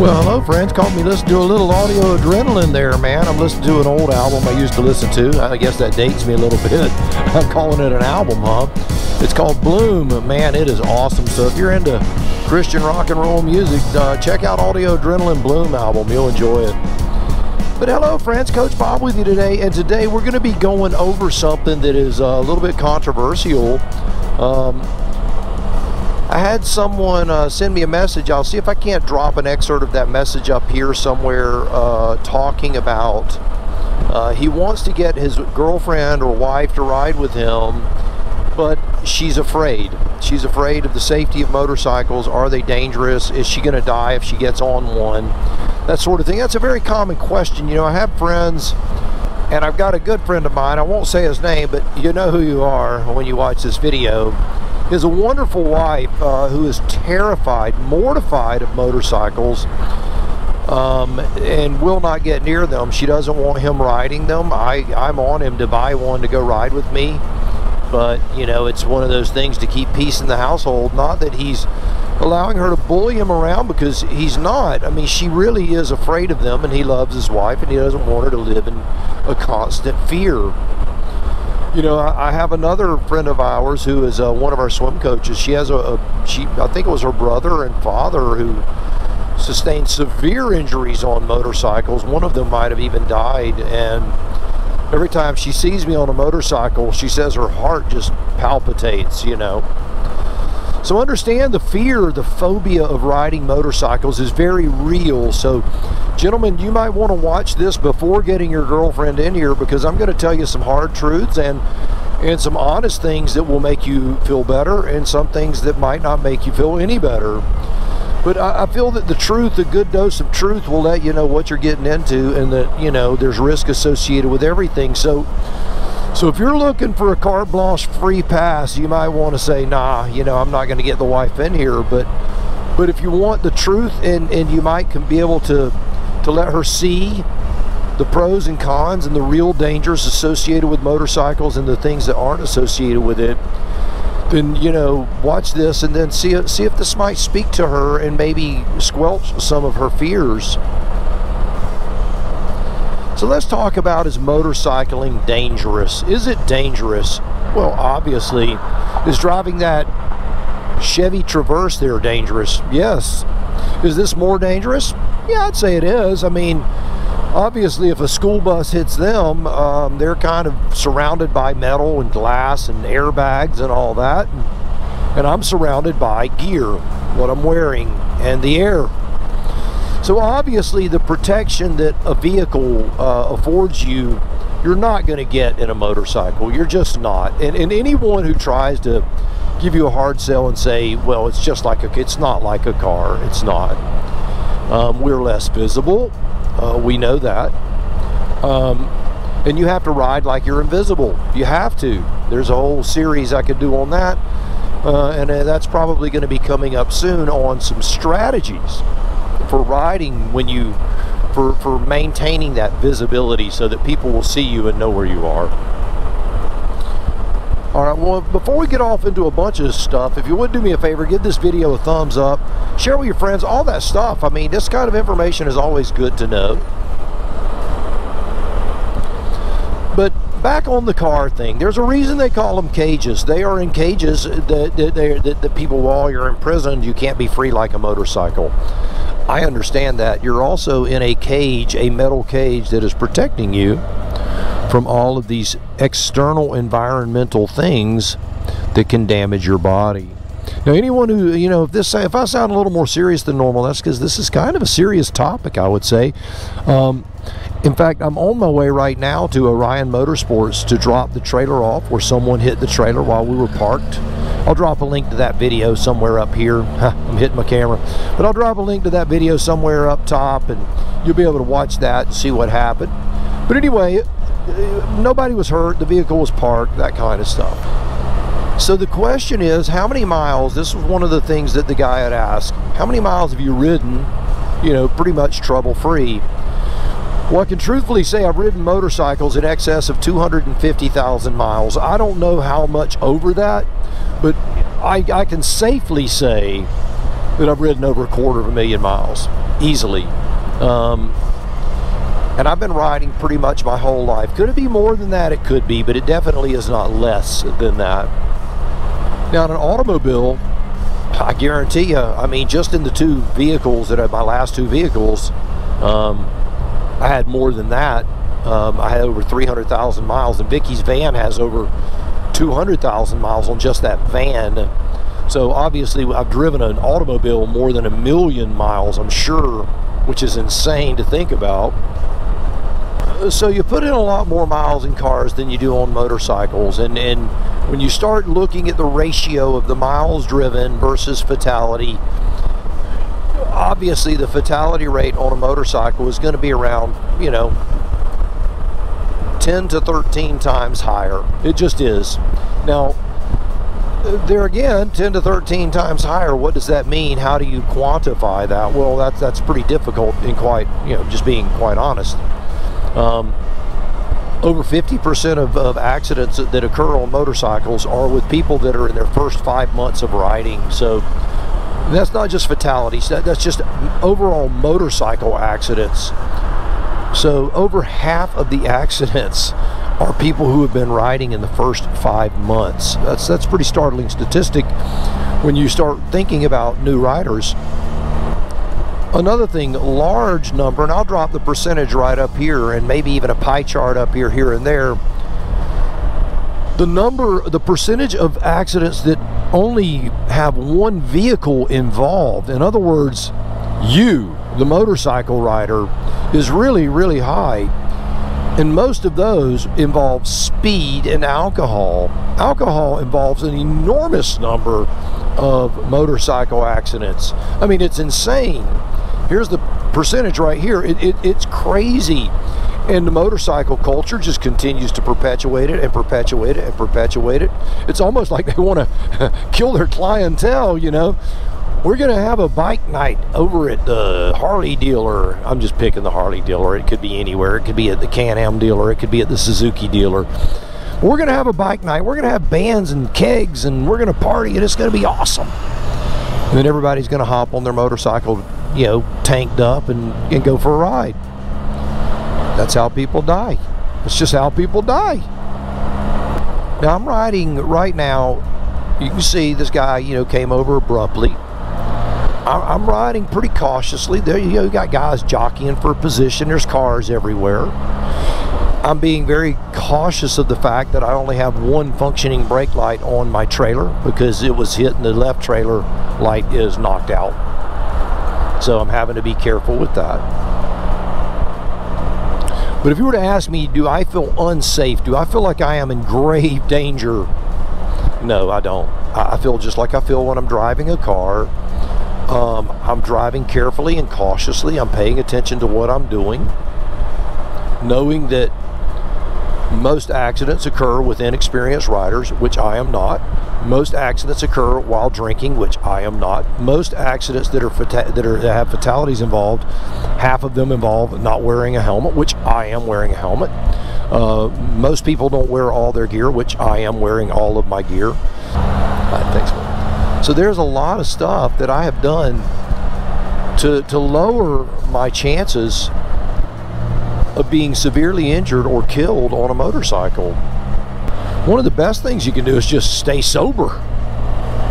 Well, hello friends, caught me listening to a little audio adrenaline there, man. I'm listening to an old album I used to listen to. I guess that dates me a little bit. I'm calling it an album, huh? It's called Bloom. Man, it is awesome. So if you're into Christian rock and roll music, check out Audio Adrenaline Bloom album. You'll enjoy it. But hello friends, Coach Bob with you today, and today we're going to be going over something that is a little bit controversial. I had someone send me a message. I'll see if I can't drop an excerpt of that message up here somewhere, talking about he wants to get his girlfriend or wife to ride with him, but she's afraid. She's afraid of the safety of motorcycles. Are they dangerous? Is she going to die if she gets on one? That sort of thing. That's a very common question. You know, I have friends, and I've got a good friend of mine. I won't say his name, but you know who you are when you watch this video. He has a wonderful wife who is terrified, mortified of motorcycles, and will not get near them. She doesn't want him riding them. I'm on him to buy one to go ride with me. But, you know, it's one of those things to keep peace in the household. Not that he's allowing her to bully him around, because he's not. I mean, she really is afraid of them, and he loves his wife, and he doesn't want her to live in a constant fear. You know, I have another friend of ours who is one of our swim coaches. She has I think it was her brother and father who sustained severe injuries on motorcycles. One of them might have even died, and every time she sees me on a motorcycle, she says her heart just palpitates, you know. So understand the fear, the phobia of riding motorcycles is very real. So gentlemen, you might want to watch this before getting your girlfriend in here, because I'm going to tell you some hard truths and some honest things that will make you feel better, and some things that might not make you feel any better. But I feel that the truth, a good dose of truth, will let you know what you're getting into, and that, you know, there's risk associated with everything. So if you're looking for a carte blanche free pass, you might want to say, nah, you know, I'm not going to get the wife in here. But if you want the truth, and you might be able to let her see the pros and cons and the real dangers associated with motorcycles and the things that aren't associated with it, then, you know, watch this and then see if this might speak to her and maybe squelch some of her fears. So let's talk about, is motorcycling dangerous? Is it dangerous? Well, obviously. Is driving that Chevy Traverse there dangerous? Yes. Is this more dangerous? Yeah, I'd say it is. I mean, obviously if a school bus hits them, they're kind of surrounded by metal and glass and airbags and all that. And I'm surrounded by gear, what I'm wearing, and the air. So obviously the protection that a vehicle affords you, you're not going to get in a motorcycle. You're just not. And anyone who tries to give you a hard sell and say, well, it's just like it's not like a car. It's not. We're less visible. We know that. And you have to ride like you're invisible. You have to. There's a whole series I could do on that. And that's probably going to be coming up soon on some strategies for riding when you, for maintaining that visibility so that people will see you and know where you are. All right, well, before we get off into a bunch of stuff, if you would do me a favor, give this video a thumbs up, share with your friends, all that stuff. I mean, this kind of information is always good to know. But back on the car thing, there's a reason they call them cages. They are in cages that people, while you're imprisoned, you can't be free like a motorcycle. I understand that. You're also in a cage, a metal cage that is protecting you from all of these external environmental things that can damage your body. Now, anyone who, you know, if I sound a little more serious than normal, that's because this is kind of a serious topic, I would say. In fact, I'm on my way right now to Orion Motorsports to drop the trailer off where someone hit the trailer while we were parked. I'll drop a link to that video somewhere up here. I'm hitting my camera. But I'll drop a link to that video somewhere up top, and you'll be able to watch that and see what happened. But anyway, nobody was hurt. The vehicle was parked, that kind of stuff. So the question is, how many miles, this was one of the things that the guy had asked, how many miles have you ridden, you know, pretty much trouble-free? Well, I can truthfully say I've ridden motorcycles in excess of 250,000 miles. I don't know how much over that, but I can safely say that I've ridden over 250,000 miles, easily. And I've been riding pretty much my whole life. Could it be more than that? It could be, but it definitely is not less than that. Now, in an automobile, I guarantee you, I mean, just in the two vehicles that are my last two vehicles, I had more than that. I had over 300,000 miles, and Vicky's van has over 200,000 miles on just that van. So obviously I've driven an automobile more than 1 million miles, I'm sure, which is insane to think about. So you put in a lot more miles in cars than you do on motorcycles, and when you start looking at the ratio of the miles driven versus fatality, obviously the fatality rate on a motorcycle is going to be around, you know, 10 to 13 times higher. It just is. Now, there again, 10 to 13 times higher, what does that mean? How do you quantify that? Well, that's pretty difficult, and quite, you know, just being quite honest. Over 50% of accidents that occur on motorcycles are with people that are in their first 5 months of riding. So that's not just fatalities, that's just overall motorcycle accidents. So over half of the accidents are people who have been riding in the first 5 months. That's pretty startling statistic when you start thinking about new riders. Another thing, large number, and I'll drop the percentage right up here, and maybe even a pie chart up here and there. The percentage of accidents that only have one vehicle involved, in other words, you, the motorcycle rider, is really, really high. And most of those involve speed and alcohol. Alcohol involves an enormous number of motorcycle accidents. I mean, it's insane. Here's the percentage right here. It's crazy. And the motorcycle culture just continues to perpetuate it and perpetuate it and perpetuate it. It's almost like they want to kill their clientele, you know. We're going to have a bike night over at the Harley dealer. I'm just picking the Harley dealer. It could be anywhere. It could be at the CanAm dealer. It could be at the Suzuki dealer. We're going to have a bike night. We're going to have bands and kegs, and we're going to party, and it's going to be awesome. And then everybody's going to hop on their motorcycle, you know, tanked up and go for a ride. That's how people die. It's just how people die. Now, I'm riding right now. You can see this guy, you know, came over abruptly. I'm riding pretty cautiously. There you go, you got guys jockeying for a position. There's cars everywhere. I'm being very cautious of the fact that I only have one functioning brake light on my trailer because it was hit and the left trailer light is knocked out. So I'm having to be careful with that. But if you were to ask me, do I feel unsafe? Do I feel like I am in grave danger? No, I don't. I feel just like I feel when I'm driving a car. I'm driving carefully and cautiously. I'm paying attention to what I'm doing, knowing that most accidents occur with inexperienced riders, which I am not. Most accidents occur while drinking, which I am not. Most accidents that have fatalities involved, half of them involve not wearing a helmet, which I am wearing a helmet. Most people don't wear all their gear, which I am wearing all of my gear. Thanks, man. So there's a lot of stuff that I have done to lower my chances of being severely injured or killed on a motorcycle. One of the best things you can do is just stay sober.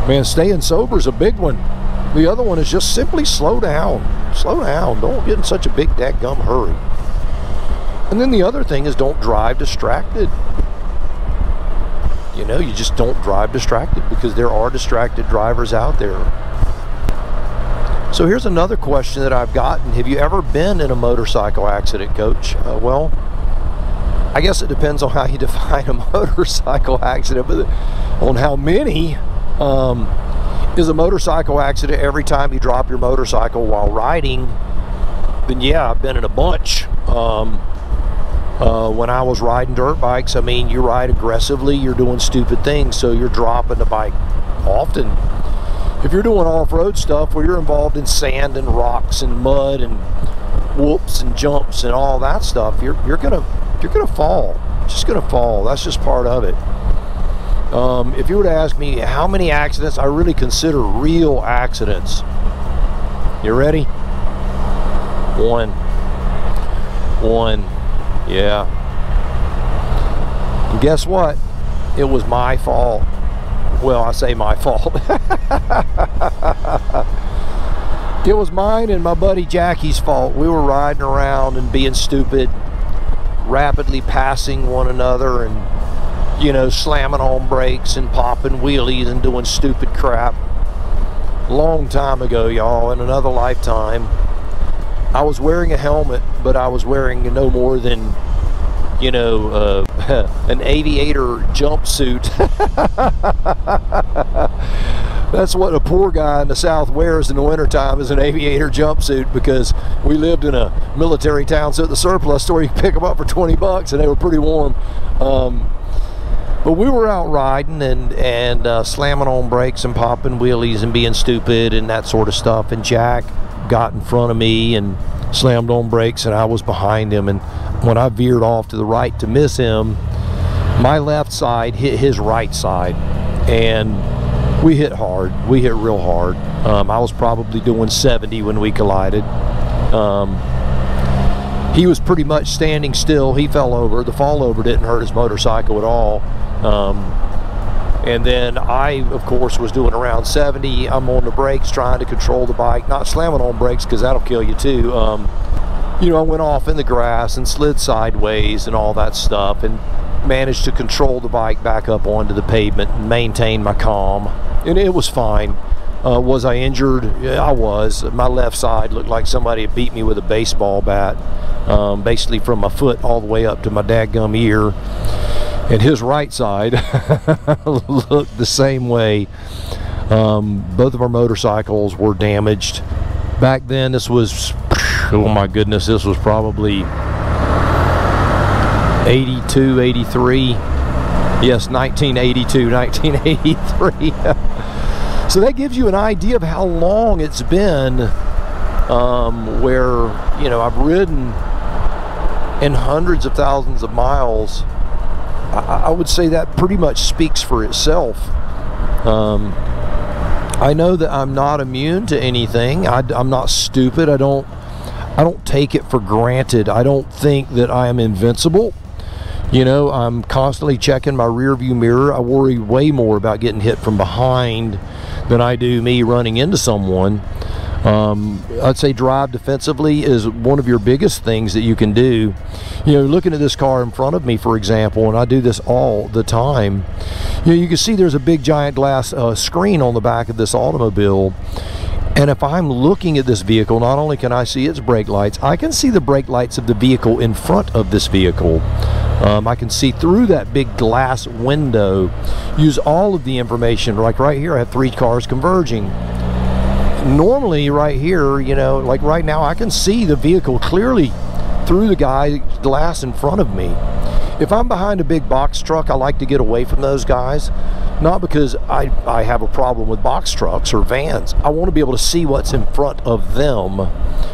Man, staying sober is a big one. The other one is just simply slow down. Slow down. Don't get in such a big dadgum hurry. And then the other thing is don't drive distracted. You know, you just don't drive distracted because there are distracted drivers out there. So here's another question that I've gotten. Have you ever been in a motorcycle accident, Coach? Well, I guess it depends on how you define a motorcycle accident, but on how many. Is a motorcycle accident every time you drop your motorcycle while riding? Then yeah, I've been in a bunch. When I was riding dirt bikes, I mean, you ride aggressively, you're doing stupid things, so you're dropping the bike often. If you're doing off-road stuff where you're involved in sand and rocks and mud and whoops and jumps and all that stuff, you're gonna fall. Just gonna fall. That's just part of it. If you were to ask me how many accidents I really consider real accidents, You ready? One. Yeah. And guess what? It was my fault. Well, I say my fault. It was mine and my buddy Jackie's fault. We were riding around and being stupid, rapidly passing one another and, you know, slamming on brakes and popping wheelies and doing stupid crap. Long time ago, y'all, in another lifetime. I was wearing a helmet, but I was wearing no more than, you know, an aviator jumpsuit. That's what a poor guy in the South wears in the wintertime, is an aviator jumpsuit, because we lived in a military town, so at the surplus store you could pick them up for 20 bucks and they were pretty warm. But we were out riding and slamming on brakes and popping wheelies and being stupid and that sort of stuff, and Jack got in front of me and slammed on brakes and I was behind him, and when I veered off to the right to miss him, my left side hit his right side and we hit hard. We hit real hard. I was probably doing 70 when we collided. He was pretty much standing still. He fell over. The fall over didn't hurt his motorcycle at all. And then I, of course, was doing around 70. I'm on the brakes trying to control the bike, not slamming on brakes because that'll kill you too. You know, I went off in the grass and slid sideways and all that stuff, and managed to control the bike back up onto the pavement and maintain my calm. And it was fine. Was I injured? Yeah, I was. My left side looked like somebody had beat me with a baseball bat, basically from my foot all the way up to my dadgum ear. And his right side looked the same way. Both of our motorcycles were damaged. Back then, this was, oh my goodness, this was probably 82, 83. Yes, 1982, 1983. So that gives you an idea of how long it's been, where, you know, I've ridden in hundreds of thousands of miles. I would say that pretty much speaks for itself. I know that I'm not immune to anything. I'm not stupid. I don't take it for granted. I don't think that I am invincible. You know, I'm constantly checking my rear view mirror. I worry way more about getting hit from behind than I do me running into someone. I'd say drive defensively is one of your biggest things that you can do. You know, looking at this car in front of me, for example, and I do this all the time, you know, you can see there's a big giant glass screen on the back of this automobile. And if I'm looking at this vehicle, not only can I see its brake lights, I can see the brake lights of the vehicle in front of this vehicle. I can see through that big glass window, use all of the information. Like right here, I have 3 cars converging. Normally right here, you know, like right now, I can see the vehicle clearly through the glass in front of me. If I'm behind a big box truck, I like to get away from those guys. Not because I have a problem with box trucks or vans. I want to be able to see what's in front of them.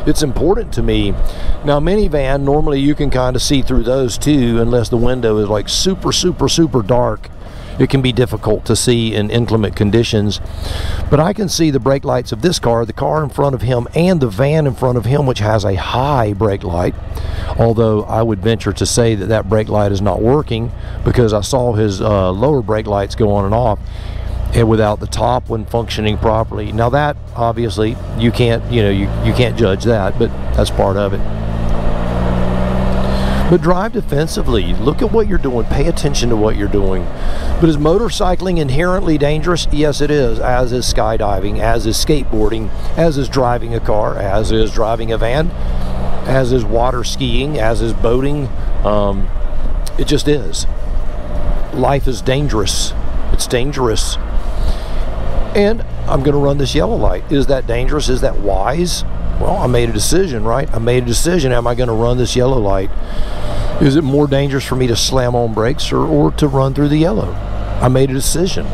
It's important to me. Now, minivan, normally you can kind of see through those too, unless the window is like super, super, super dark. It can be difficult to see in inclement conditions. But I can see the brake lights of this car, the car in front of him, and the van in front of him, which has a high brake light. Although I would venture to say that that brake light is not working, because I saw his lower brake lights go on and off, and without the top one functioning properly. Now that, obviously, you can't, you know, you can't judge that, but that's part of it. But drive defensively. Look at what you're doing. Pay attention to what you're doing. But is motorcycling inherently dangerous? Yes, it is. As is skydiving, as is skateboarding, as is driving a car, as is driving a van, as is water skiing, as is boating. It just is. Life is dangerous. It's dangerous. And I'm going to run this yellow light. Is that dangerous? Is that wise? Well, I made a decision, right? I made a decision. Am I going to run this yellow light? Is it more dangerous for me to slam on brakes or to run through the yellow? I made a decision.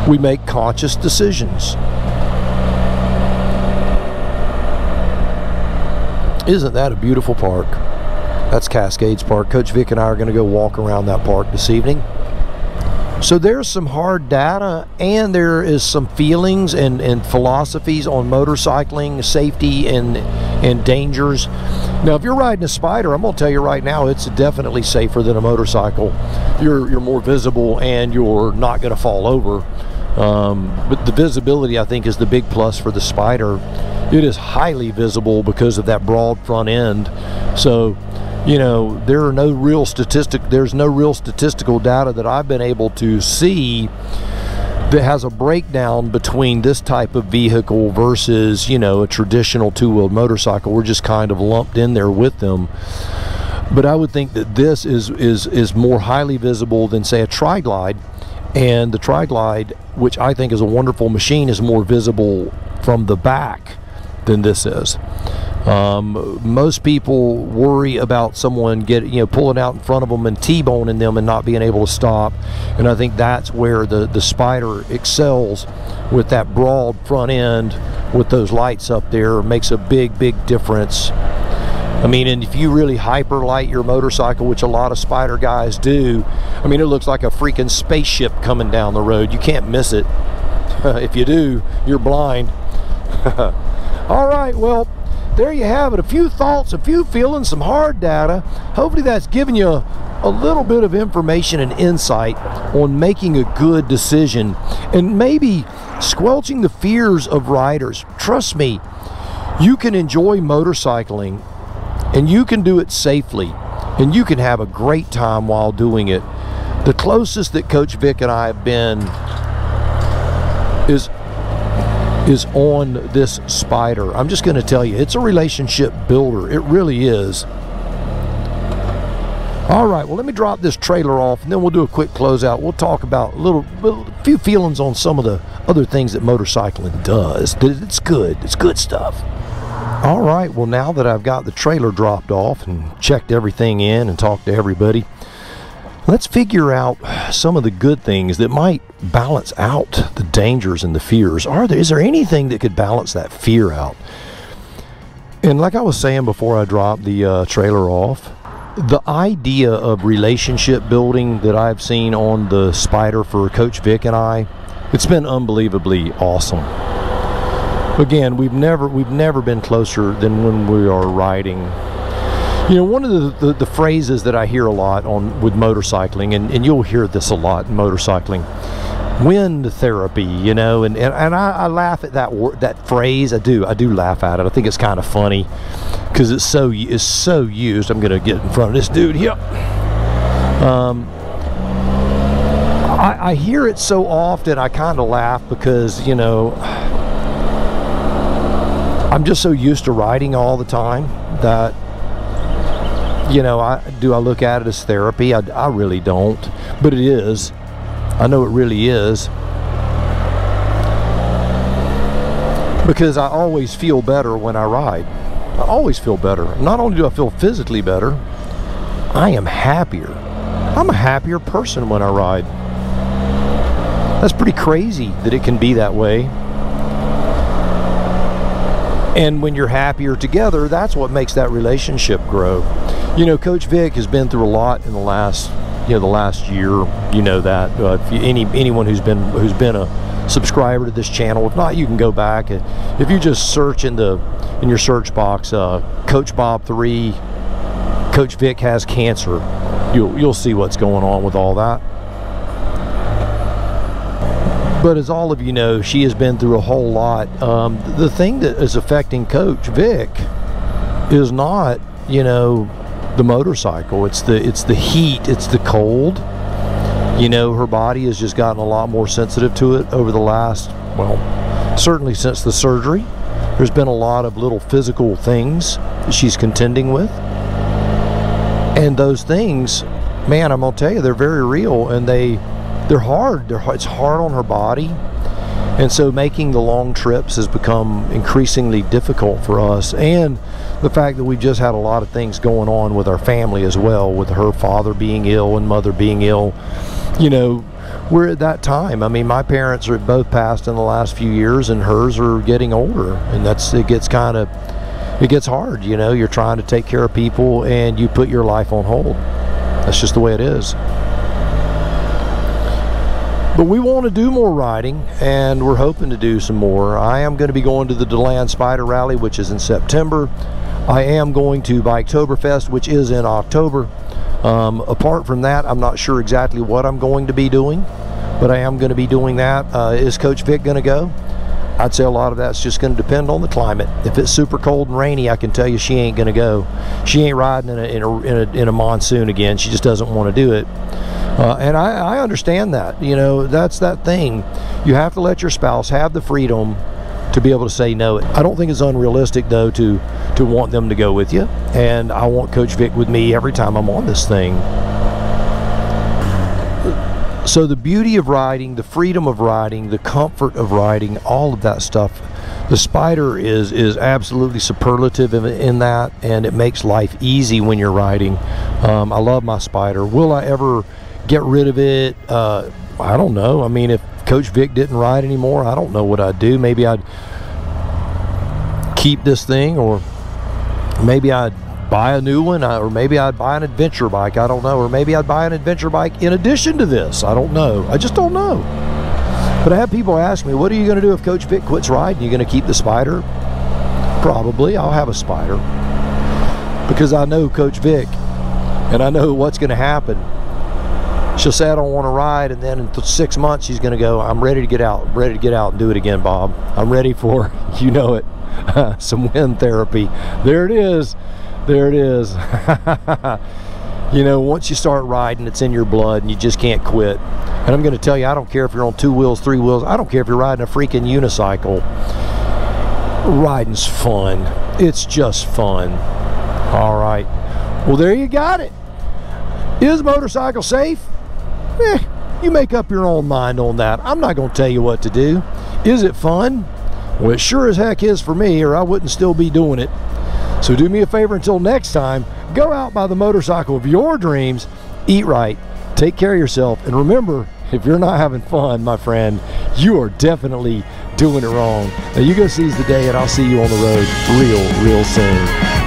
We make conscious decisions. Isn't that a beautiful park? That's Cascades Park. Coach Vic and I are going to go walk around that park this evening. So there's some hard data, and there is some feelings and philosophies on motorcycling safety and dangers. Now, if you're riding a Spyder, I'm going to tell you right now, it's definitely safer than a motorcycle. You're more visible, and you're not going to fall over. But the visibility, I think, is the big plus for the Spyder. It is highly visible because of that broad front end. So, you know, there's no real statistical data that I've been able to see that has a breakdown between this type of vehicle versus, you know, a traditional two-wheeled motorcycle. We're just kind of lumped in there with them. But I would think that this is more highly visible than, say, a Tri-Glide. And the Tri-Glide, which I think is a wonderful machine, is more visible from the back than this is. Most people worry about someone pulling out in front of them and T-boning them and not being able to stop. And I think that's where the Spyder excels, with that broad front end with those lights up there. It makes a big difference. I mean, and if you really hyper light your motorcycle, which a lot of Spyder guys do, I mean, it looks like a freaking spaceship coming down the road. You can't miss it. If you do, you're blind. All right, well, there you have it. A few thoughts, a few feelings, some hard data. Hopefully that's given you a little bit of information and insight on making a good decision and maybe squelching the fears of riders. Trust me, you can enjoy motorcycling, and you can do it safely, and you can have a great time while doing it. The closest that Coach Vic and I have been is on this Spyder. I'm just going to tell you, it's a relationship builder. It really is. All right, well, let me drop this trailer off, and then we'll do a quick closeout. We'll talk about a few feelings on some of the other things that motorcycling does. It's good. It's good stuff. All right, well, now that I've got the trailer dropped off and checked everything in and talked to everybody, let's figure out some of the good things that might balance out the dangers and the fears. Is there anything that could balance that fear out? And like I was saying before I dropped the trailer off, the idea of relationship building that I've seen on the Spyder for Coach Vic and I, it's been unbelievably awesome. Again, we've never been closer than when we are riding. You know, one of the phrases that I hear a lot with motorcycling, and you'll hear this a lot in motorcycling, wind therapy, you know, and I laugh at that phrase. I do laugh at it. I think it's kind of funny because it's so used. I'm gonna get in front of this dude here. I hear it so often, I kind of laugh because, you know, I'm just so used to riding all the time that, you know, do I look at it as therapy? I really don't, but it is. I know it really is, because I always feel better when I ride. I always feel better. Not only do I feel physically better, I am happier. I'm a happier person when I ride. That's pretty crazy that it can be that way. And when you're happier together, that's what makes that relationship grow. You know, Coach Vic has been through a lot in the last year. You know that. Anyone who's been a subscriber to this channel, if not, you can go back. If you just search in your search box, Coach Bob 3, Coach Vic has cancer, you'll see what's going on with all that. But as all of you know, she has been through a whole lot. The thing that is affecting Coach Vic is not, you know, the motorcycle. It's the heat. It's the cold. You know, her body has just gotten a lot more sensitive to it over the last, well, certainly since the surgery. There's been a lot of little physical things that she's contending with. And those things, man, I'm going to tell you, they're very real, and they're hard. It's hard on her body, and so making the long trips has become increasingly difficult for us. And the fact that we've just had a lot of things going on with our family as well, with her father being ill and mother being ill. You know, we're at that time. I mean, my parents are both passed in the last few years, and hers are getting older, and it gets hard. You know, you're trying to take care of people, and you put your life on hold. That's just the way it is. But we want to do more riding, and we're hoping to do some more. I am going to be going to the DeLand Spyder Rally, which is in September. I am going to Biketoberfest, which is in October. Apart from that, I'm not sure exactly what I'm going to be doing, but I am going to be doing that. Is Coach Vic going to go? I'd say a lot of that's just going to depend on the climate. If it's super cold and rainy, I can tell you she ain't going to go. She ain't riding in a monsoon again. She just doesn't want to do it. And I understand that. You know, that's that thing. You have to let your spouse have the freedom to be able to say no. I don't think it's unrealistic, though, to want them to go with you. And I want Coach Vic with me every time I'm on this thing. So the beauty of riding, the freedom of riding, the comfort of riding, all of that stuff, the Spyder is absolutely superlative in that, and it makes life easy when you're riding. I love my Spyder. Will I ever get rid of it? I don't know. I mean, if Coach Vic didn't ride anymore, I don't know what I'd do. Maybe I'd keep this thing, or maybe I'd buy a new one, or maybe I'd buy an adventure bike. I don't know. Or maybe I'd buy an adventure bike in addition to this. I don't know. I just don't know. But I have people ask me, what are you going to do if Coach Vic quits riding? You going to keep the Spyder? Probably. I'll have a Spyder, because I know Coach Vic, and I know what's going to happen. She'll say, I don't want to ride, and then in 6 months she's going to go, I'm ready to get out. I'm ready to get out and do it again, Bob. I'm ready for, you know it, some wind therapy. There it is. There it is. You know, once you start riding, it's in your blood, and you just can't quit. And I'm going to tell you, I don't care if you're on 2 wheels, 3 wheels. I don't care if you're riding a freaking unicycle. Riding's fun. It's just fun. All right. Well, there you got it. Is motorcycle safe? You make up your own mind on that. I'm not going to tell you what to do. Is it fun? Well, it sure as heck is for me, or I wouldn't still be doing it. So do me a favor, until next time, go out by the motorcycle of your dreams, eat right, take care of yourself, and remember, if you're not having fun, my friend, you are definitely doing it wrong. Now you go seize the day, and I'll see you on the road real soon.